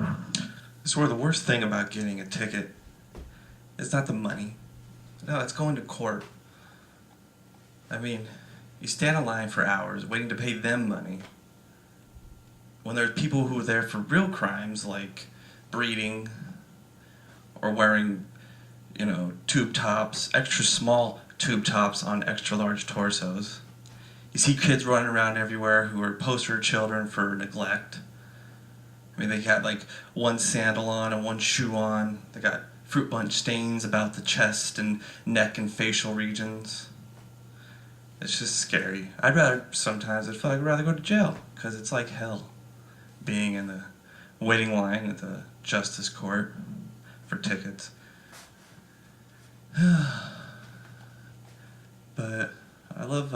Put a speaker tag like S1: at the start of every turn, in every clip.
S1: I swear the worst thing about getting a ticket is not the money. No, it's going to court. I mean, you stand in line for hours waiting to pay them money. When there are people who are there for real crimes like breeding or wearing, tube tops, extra small tube tops on extra large torsos. You see kids running around everywhere who are poster children for neglect. I mean, they got like one sandal on and one shoe on. They got fruit punch stains about the chest and neck and facial regions. It's just scary. Sometimes I feel like I'd rather go to jail because it's like hell being in the waiting line at the justice court for tickets. But I love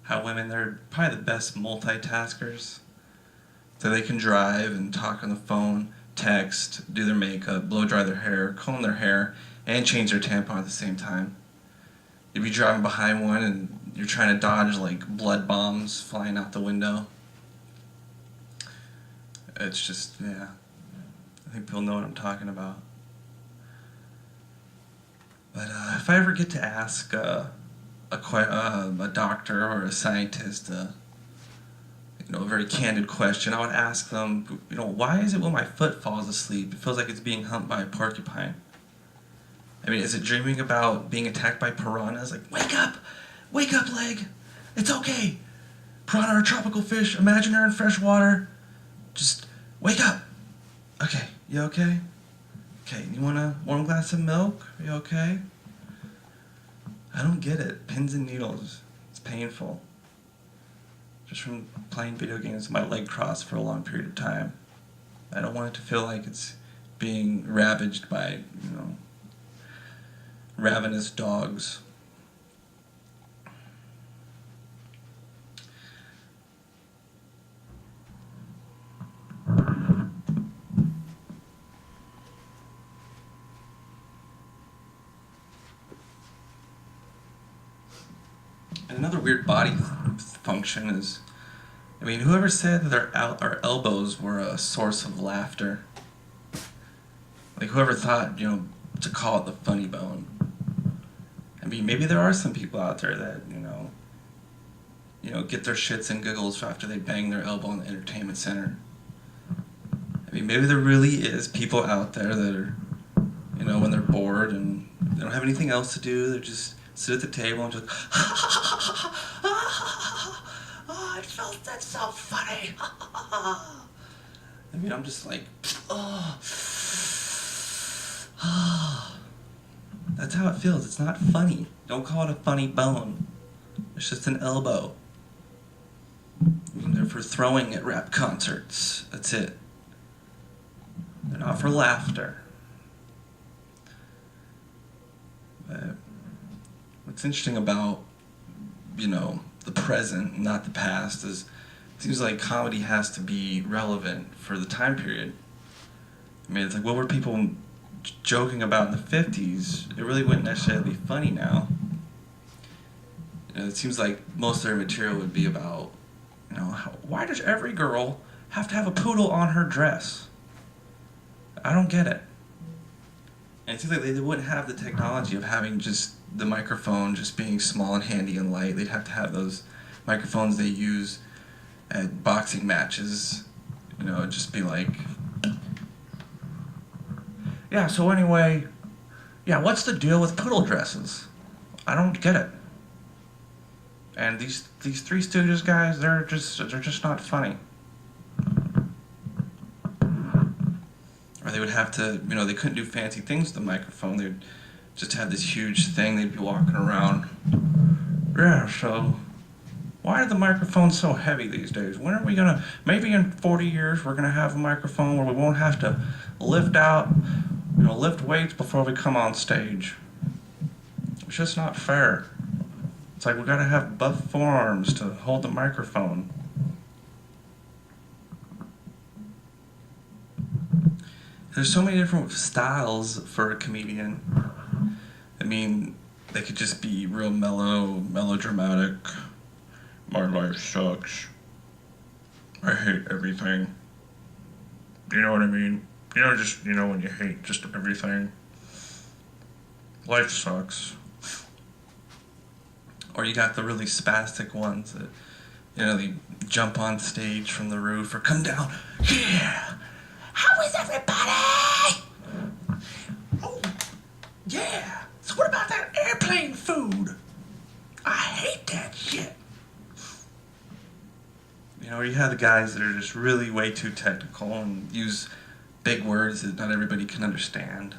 S1: how women, they're probably the best multitaskers. So they can drive and talk on the phone, text, do their makeup, blow dry their hair, comb their hair, and change their tampon at the same time. You'd be driving behind one and you're trying to dodge like blood bombs flying out the window. It's just, yeah. I think people know what I'm talking about. But if I ever get to ask a doctor or a scientist a very candid question, I would ask them, why is it when my foot falls asleep, it feels like it's being humped by a porcupine? I mean, is it dreaming about being attacked by piranhas? Like, wake up, leg. It's okay. Piranha are a tropical fish. Imagine they're in fresh water. Just wake up. Okay, you okay? Okay, you want a warm glass of milk? Are you okay? I don't get it. Pins and needles. It's painful. Just from playing video games with my leg crossed for a long period of time. I don't want it to feel like it's being ravaged by, ravenous dogs. And another weird body function is, whoever said that our elbows were a source of laughter? Like, whoever thought, to call it the funny bone? Maybe there are some people out there that, get their shits and giggles after they bang their elbow in the entertainment center. Maybe there really is people out there that are, when they're bored and they don't have anything else to do, they just sit at the table and just, that's so funny. I'm just like, that's how it feels. It's not funny. Don't call it a funny bone. It's just an elbow. They're for throwing at rap concerts. That's it. They're not for laughter. But what's interesting about, the present, not the past, is it seems like comedy has to be relevant for the time period. It's like, what were people joking about in the 50s? It really wouldn't necessarily be funny now. It seems like most of their material would be about, why does every girl have to have a poodle on her dress? I don't get it. And it seems like they wouldn't have the technology of having just the microphone just being small and handy and light. They'd have to have those microphones they use at boxing matches. It'd just be like, yeah, so anyway, what's the deal with poodle dresses? I don't get it. And these Three Stooges guys, they're just not funny. Or they would have to, they couldn't do fancy things with the microphone. They'd just have this huge thing. They'd be walking around. Yeah, so why are the microphones so heavy these days? When are we gonna, maybe in 40 years, we're gonna have a microphone where we won't have to lift weights before we come on stage. It's just not fair. It's like we gotta have buff forearms to hold the microphone. There's so many different styles for a comedian. They could just be real mellow, melodramatic. My life sucks. I hate everything. You know what I mean? Just, when you hate just everything. Life sucks. Or you got the really spastic ones that, they jump on stage from the roof or come down. Yeah! How is everybody? Oh, yeah! So what about that airplane food? I hate that shit. Or you have the guys that are just really way too technical and use big words that not everybody can understand.